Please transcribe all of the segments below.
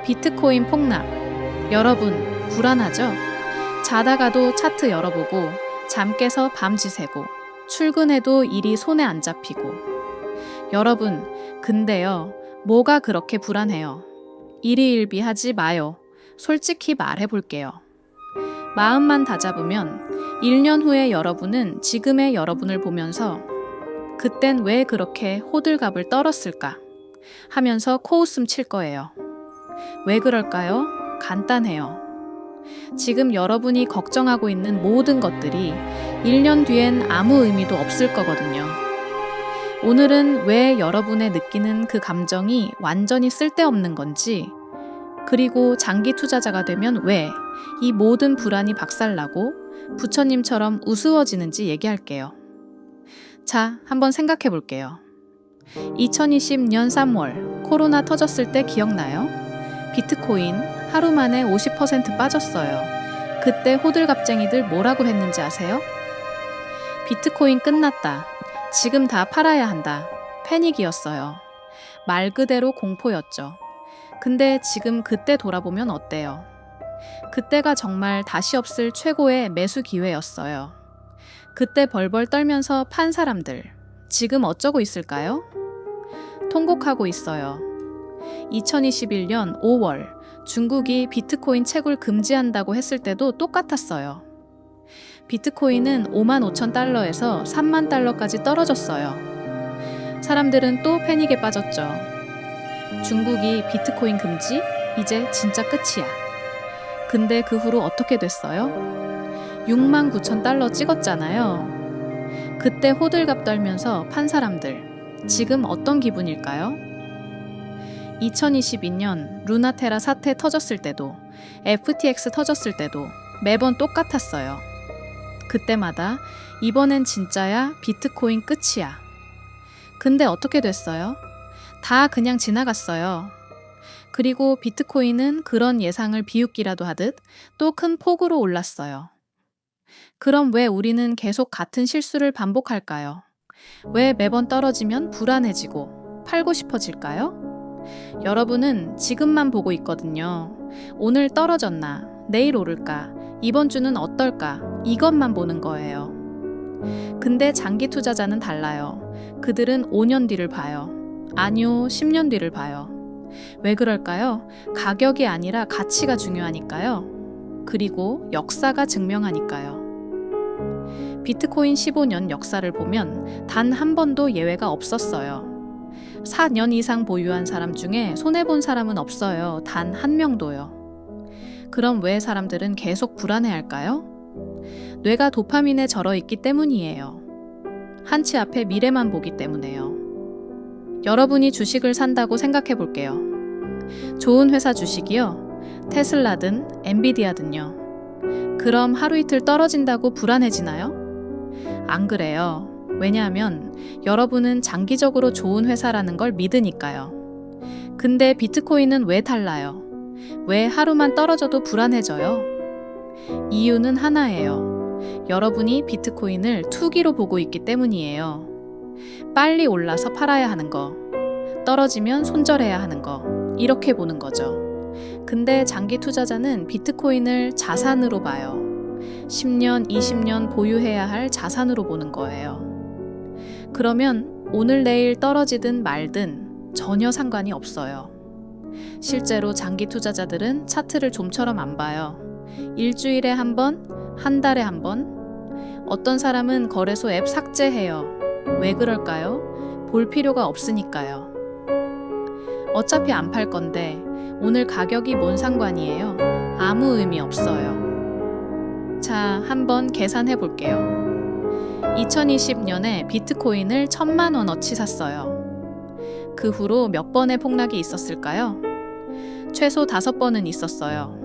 비트코인 폭락. 여러분, 불안하죠? 자다가도 차트 열어보고, 잠 깨서 밤 지새고, 출근해도 일이 손에 안 잡히고. 여러분, 근데요, 뭐가 그렇게 불안해요? 일희일비하지 마요. 솔직히 말해볼게요. 마음만 다잡으면 1년 후의 여러분은 지금의 여러분을 보면서 그땐 왜 그렇게 호들갑을 떨었을까? 하면서 코웃음 칠 거예요. 왜 그럴까요? 간단해요. 지금 여러분이 걱정하고 있는 모든 것들이 1년 뒤엔 아무 의미도 없을 거거든요. 오늘은 왜 여러분의 느끼는 그 감정이 완전히 쓸데없는 건지, 그리고 장기 투자자가 되면 왜 이 모든 불안이 박살나고 부처님처럼 우스워지는지 얘기할게요. 자, 한번 생각해 볼게요. 2020년 3월 코로나 터졌을 때 기억나요? 비트코인 하루 만에 50% 빠졌어요. 그때 호들갑쟁이들 뭐라고 했는지 아세요? 비트코인 끝났다. 지금 다 팔아야 한다. 패닉이었어요. 말 그대로 공포였죠. 근데 지금 그때 돌아보면 어때요? 그때가 정말 다시 없을 최고의 매수 기회였어요. 그때 벌벌 떨면서 판 사람들, 지금 어쩌고 있을까요? 통곡하고 있어요. 2021년 5월 중국이 비트코인 채굴 금지한다고 했을 때도 똑같았어요. 비트코인은 55,000달러에서 3만 달러까지 떨어졌어요. 사람들은 또 패닉에 빠졌죠. 중국이 비트코인 금지? 이제 진짜 끝이야. 근데 그 후로 어떻게 됐어요? 69,000달러 찍었잖아요. 그때 호들갑 떨면서 판 사람들, 지금 어떤 기분일까요? 2022년 루나테라 사태 터졌을 때도, FTX 터졌을 때도 매번 똑같았어요. 그때마다 이번엔 진짜야, 비트코인 끝이야. 근데 어떻게 됐어요? 다 그냥 지나갔어요. 그리고 비트코인은 그런 예상을 비웃기라도 하듯 또 큰 폭으로 올랐어요. 그럼 왜 우리는 계속 같은 실수를 반복할까요? 왜 매번 떨어지면 불안해지고 팔고 싶어질까요? 여러분은 지금만 보고 있거든요. 오늘 떨어졌나? 내일 오를까? 이번 주는 어떨까? 이것만 보는 거예요. 근데 장기 투자자는 달라요. 그들은 5년 뒤를 봐요. 아니요, 10년 뒤를 봐요. 왜 그럴까요? 가격이 아니라 가치가 중요하니까요. 그리고 역사가 증명하니까요. 비트코인 15년 역사를 보면 단 한 번도 예외가 없었어요. 4년 이상 보유한 사람 중에 손해본 사람은 없어요. 단 한 명도요. 그럼 왜 사람들은 계속 불안해할까요? 뇌가 도파민에 절어있기 때문이에요. 한치 앞에 미래만 보기 때문에요. 여러분이 주식을 산다고 생각해 볼게요. 좋은 회사 주식이요? 테슬라든 엔비디아든요. 그럼 하루 이틀 떨어진다고 불안해지나요? 안 그래요. 왜냐하면 여러분은 장기적으로 좋은 회사라는 걸 믿으니까요. 근데 비트코인은 왜 달라요? 왜 하루만 떨어져도 불안해져요? 이유는 하나예요. 여러분이 비트코인을 투기로 보고 있기 때문이에요. 빨리 올라서 팔아야 하는 거, 떨어지면 손절해야 하는 거, 이렇게 보는 거죠. 근데 장기 투자자는 비트코인을 자산으로 봐요. 10년, 20년 보유해야 할 자산으로 보는 거예요. 그러면 오늘 내일 떨어지든 말든 전혀 상관이 없어요. 실제로 장기 투자자들은 차트를 좀처럼 안 봐요. 일주일에 한 번, 한 달에 한 번. 어떤 사람은 거래소 앱 삭제해요. 왜 그럴까요? 볼 필요가 없으니까요. 어차피 안 팔 건데 오늘 가격이 뭔 상관이에요? 아무 의미 없어요. 자, 한번 계산해 볼게요. 2020년에 비트코인을 1,000만 원어치 샀어요. 그 후로 몇 번의 폭락이 있었을까요? 최소 5번은 있었어요.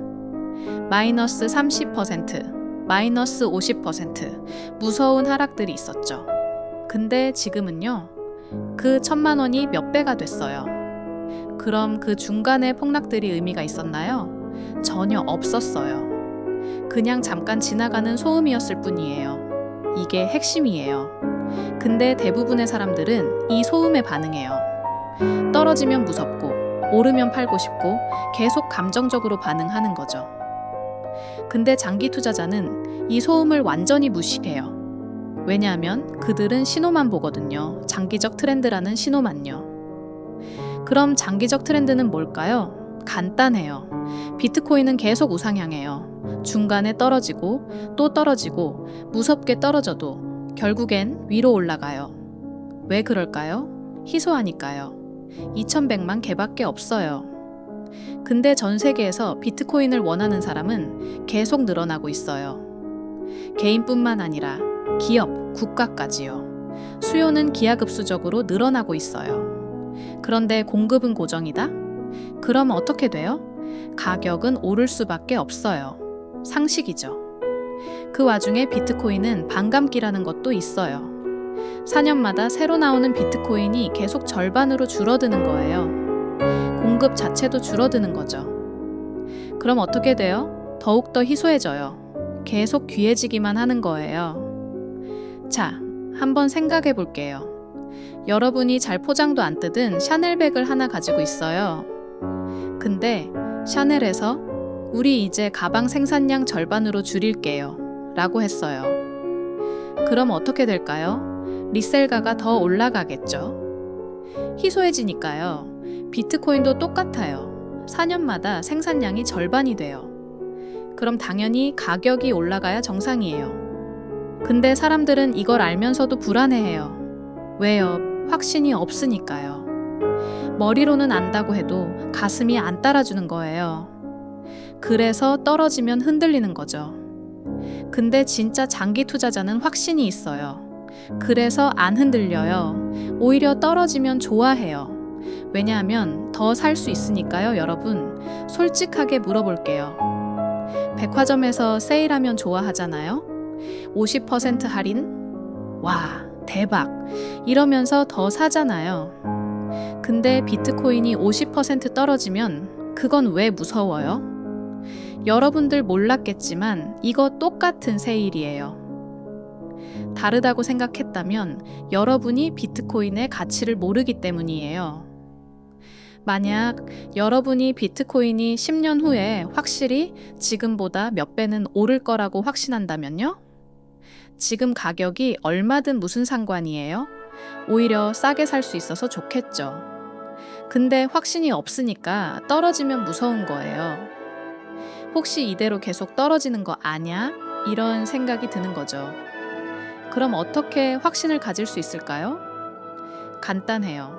마이너스 30%, 마이너스 50%, 무서운 하락들이 있었죠. 근데 지금은요, 그 1,000만 원이 몇 배가 됐어요. 그럼 그 중간에 폭락들이 의미가 있었나요? 전혀 없었어요. 그냥 잠깐 지나가는 소음이었을 뿐이에요. 이게 핵심이에요. 근데 대부분의 사람들은 이 소음에 반응해요. 떨어지면 무섭고, 오르면 팔고 싶고 계속 감정적으로 반응하는 거죠. 근데 장기 투자자는 이 소음을 완전히 무시해요. 왜냐하면 그들은 신호만 보거든요. 장기적 트렌드라는 신호만요. 그럼 장기적 트렌드는 뭘까요? 간단해요. 비트코인은 계속 우상향해요. 중간에 떨어지고 또 떨어지고 무섭게 떨어져도 결국엔 위로 올라가요. 왜 그럴까요? 희소하니까요. 2100만 개밖에 없어요. 근데 전 세계에서 비트코인을 원하는 사람은 계속 늘어나고 있어요. 개인뿐만 아니라 기업, 국가까지요. 수요는 기하급수적으로 늘어나고 있어요. 그런데 공급은 고정이다? 그럼 어떻게 돼요? 가격은 오를 수밖에 없어요. 상식이죠. 그 와중에 비트코인은 반감기라는 것도 있어요. 4년마다 새로 나오는 비트코인이 계속 절반으로 줄어드는 거예요. 공급 자체도 줄어드는 거죠. 그럼 어떻게 돼요? 더욱더 희소해져요. 계속 귀해지기만 하는 거예요. 자, 한번 생각해 볼게요. 여러분이 잘 포장도 안 뜯은 샤넬백을 하나 가지고 있어요. 근데 샤넬에서 우리 이제 가방 생산량 절반으로 줄일게요 라고 했어요. 그럼 어떻게 될까요? 리셀가가 더 올라가겠죠. 희소해지니까요. 비트코인도 똑같아요. 4년마다 생산량이 절반이 돼요. 그럼 당연히 가격이 올라가야 정상이에요. 근데 사람들은 이걸 알면서도 불안해해요. 왜요? 확신이 없으니까요. 머리로는 안다고 해도 가슴이 안 따라주는 거예요. 그래서 떨어지면 흔들리는 거죠. 근데 진짜 장기 투자자는 확신이 있어요. 그래서 안 흔들려요. 오히려 떨어지면 좋아해요. 왜냐하면 더 살 수 있으니까요, 여러분. 솔직하게 물어볼게요. 백화점에서 세일하면 좋아하잖아요? 50% 할인? 와, 대박! 이러면서 더 사잖아요. 근데 비트코인이 50% 떨어지면 그건 왜 무서워요? 여러분들 몰랐겠지만 이거 똑같은 세일이에요. 다르다고 생각했다면 여러분이 비트코인의 가치를 모르기 때문이에요. 만약 여러분이 비트코인이 10년 후에 확실히 지금보다 몇 배는 오를 거라고 확신한다면요? 지금 가격이 얼마든 무슨 상관이에요? 오히려 싸게 살 수 있어서 좋겠죠. 근데 확신이 없으니까 떨어지면 무서운 거예요. 혹시 이대로 계속 떨어지는 거 아냐? 이런 생각이 드는 거죠. 그럼 어떻게 확신을 가질 수 있을까요? 간단해요.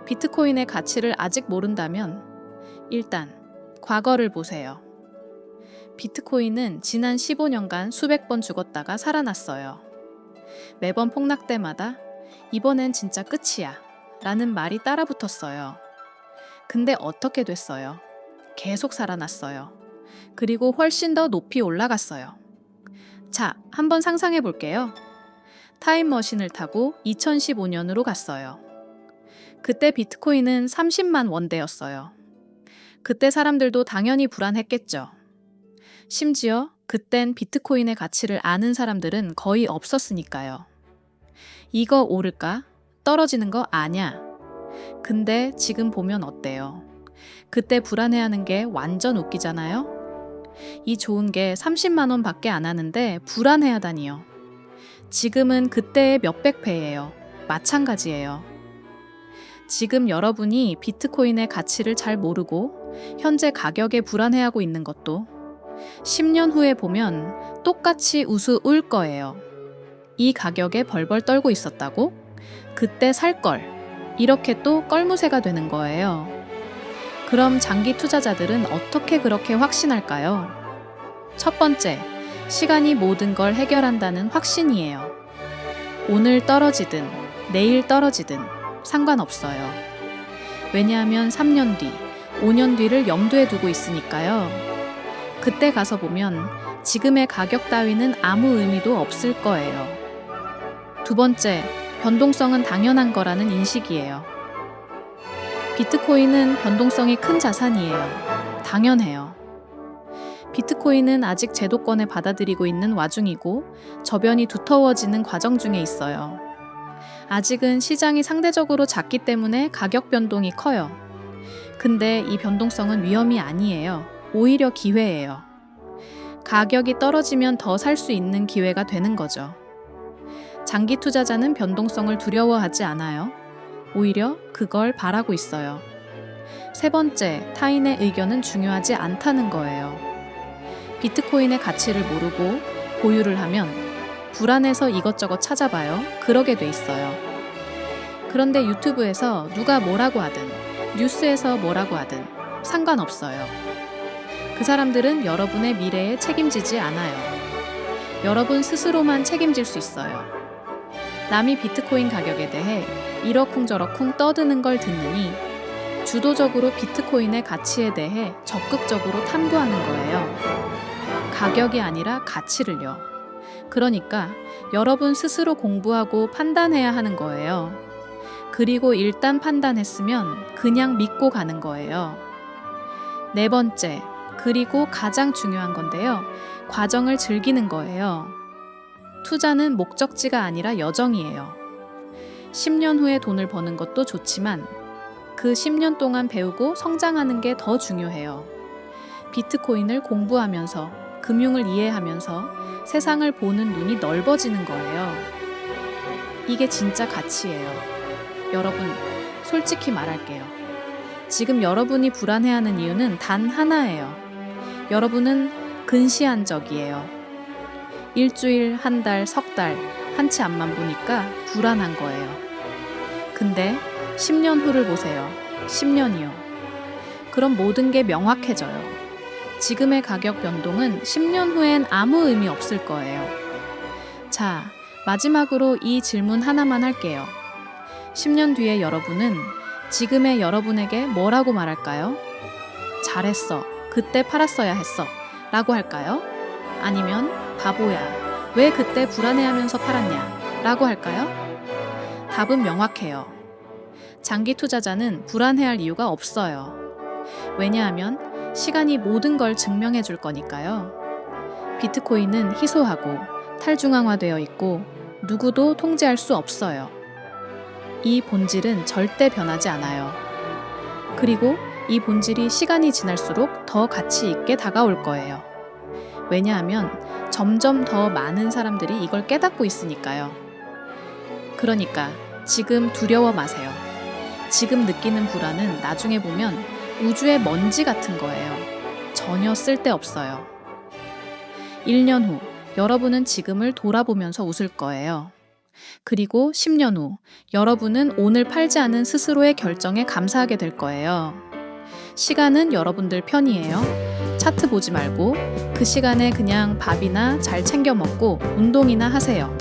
비트코인의 가치를 아직 모른다면 일단 과거를 보세요. 비트코인은 지난 15년간 수백 번 죽었다가 살아났어요. 매번 폭락 때마다 이번엔 진짜 끝이야 라는 말이 따라붙었어요. 근데 어떻게 됐어요? 계속 살아났어요. 그리고 훨씬 더 높이 올라갔어요. 자, 한번 상상해 볼게요. 타임머신을 타고 2015년으로 갔어요. 그때 비트코인은 30만 원대였어요. 그때 사람들도 당연히 불안했겠죠. 심지어 그땐 비트코인의 가치를 아는 사람들은 거의 없었으니까요. 이거 오를까? 떨어지는 거 아냐? 근데 지금 보면 어때요? 그때 불안해하는 게 완전 웃기잖아요? 이 좋은 게 30만 원 밖에 안 하는데 불안해하다니요. 지금은 그때의 몇백 배예요. 마찬가지예요. 지금 여러분이 비트코인의 가치를 잘 모르고 현재 가격에 불안해하고 있는 것도 10년 후에 보면 똑같이 우스울 거예요. 이 가격에 벌벌 떨고 있었다고? 그때 살 걸. 이렇게 또 껄무새가 되는 거예요. 그럼 장기 투자자들은 어떻게 그렇게 확신할까요? 첫 번째, 시간이 모든 걸 해결한다는 확신이에요. 오늘 떨어지든 내일 떨어지든 상관없어요. 왜냐하면 3년 뒤, 5년 뒤를 염두에 두고 있으니까요. 그때 가서 보면 지금의 가격 따위는 아무 의미도 없을 거예요. 두 번째, 변동성은 당연한 거라는 인식이에요. 비트코인은 변동성이 큰 자산이에요. 당연해요. 비트코인은 아직 제도권에 받아들이고 있는 와중이고 저변이 두터워지는 과정 중에 있어요. 아직은 시장이 상대적으로 작기 때문에 가격 변동이 커요. 근데 이 변동성은 위험이 아니에요. 오히려 기회예요. 가격이 떨어지면 더 살 수 있는 기회가 되는 거죠. 장기 투자자는 변동성을 두려워하지 않아요. 오히려 그걸 바라고 있어요. 세 번째, 타인의 의견은 중요하지 않다는 거예요. 비트코인의 가치를 모르고 보유를 하면 불안해서 이것저것 찾아봐요. 그러게 돼 있어요. 그런데 유튜브에서 누가 뭐라고 하든, 뉴스에서 뭐라고 하든 상관없어요. 그 사람들은 여러분의 미래에 책임지지 않아요. 여러분 스스로만 책임질 수 있어요. 남이 비트코인 가격에 대해 이러쿵저러쿵 떠드는 걸 듣느니 주도적으로 비트코인의 가치에 대해 적극적으로 탐구하는 거예요. 가격이 아니라 가치를요. 그러니까 여러분 스스로 공부하고 판단해야 하는 거예요. 그리고 일단 판단했으면 그냥 믿고 가는 거예요. 네 번째, 그리고 가장 중요한 건데요. 과정을 즐기는 거예요. 투자는 목적지가 아니라 여정이에요. 10년 후에 돈을 버는 것도 좋지만 그 10년 동안 배우고 성장하는 게 더 중요해요. 비트코인을 공부하면서 금융을 이해하면서 세상을 보는 눈이 넓어지는 거예요. 이게 진짜 가치예요. 여러분, 솔직히 말할게요. 지금 여러분이 불안해하는 이유는 단 하나예요. 여러분은 근시안적이에요. 일주일, 한 달, 석 달, 한치 앞만 보니까 불안한 거예요. 근데 10년 후를 보세요. 10년이요. 그럼 모든 게 명확해져요. 지금의 가격 변동은 10년 후엔 아무 의미 없을 거예요. 자, 마지막으로 이 질문 하나만 할게요. 10년 뒤에 여러분은 지금의 여러분에게 뭐라고 말할까요? 잘했어. 그때 팔았어야 했어. 라고 할까요? 아니면 바보야. 왜 그때 불안해하면서 팔았냐? 라고 할까요? 답은 명확해요. 장기 투자자는 불안해할 이유가 없어요. 왜냐하면 시간이 모든 걸 증명해 줄 거니까요. 비트코인은 희소하고 탈중앙화되어 있고 누구도 통제할 수 없어요. 이 본질은 절대 변하지 않아요. 그리고 이 본질이 시간이 지날수록 더 가치 있게 다가올 거예요. 왜냐하면 점점 더 많은 사람들이 이걸 깨닫고 있으니까요. 그러니까 지금 두려워 마세요. 지금 느끼는 불안은 나중에 보면 우주의 먼지 같은 거예요. 전혀 쓸데없어요. 1년 후 여러분은 지금을 돌아보면서 웃을 거예요. 그리고 10년 후 여러분은 오늘 팔지 않은 스스로의 결정에 감사하게 될 거예요. 시간은 여러분들 편이에요. 차트 보지 말고 그 시간에 그냥 밥이나 잘 챙겨 먹고 운동이나 하세요.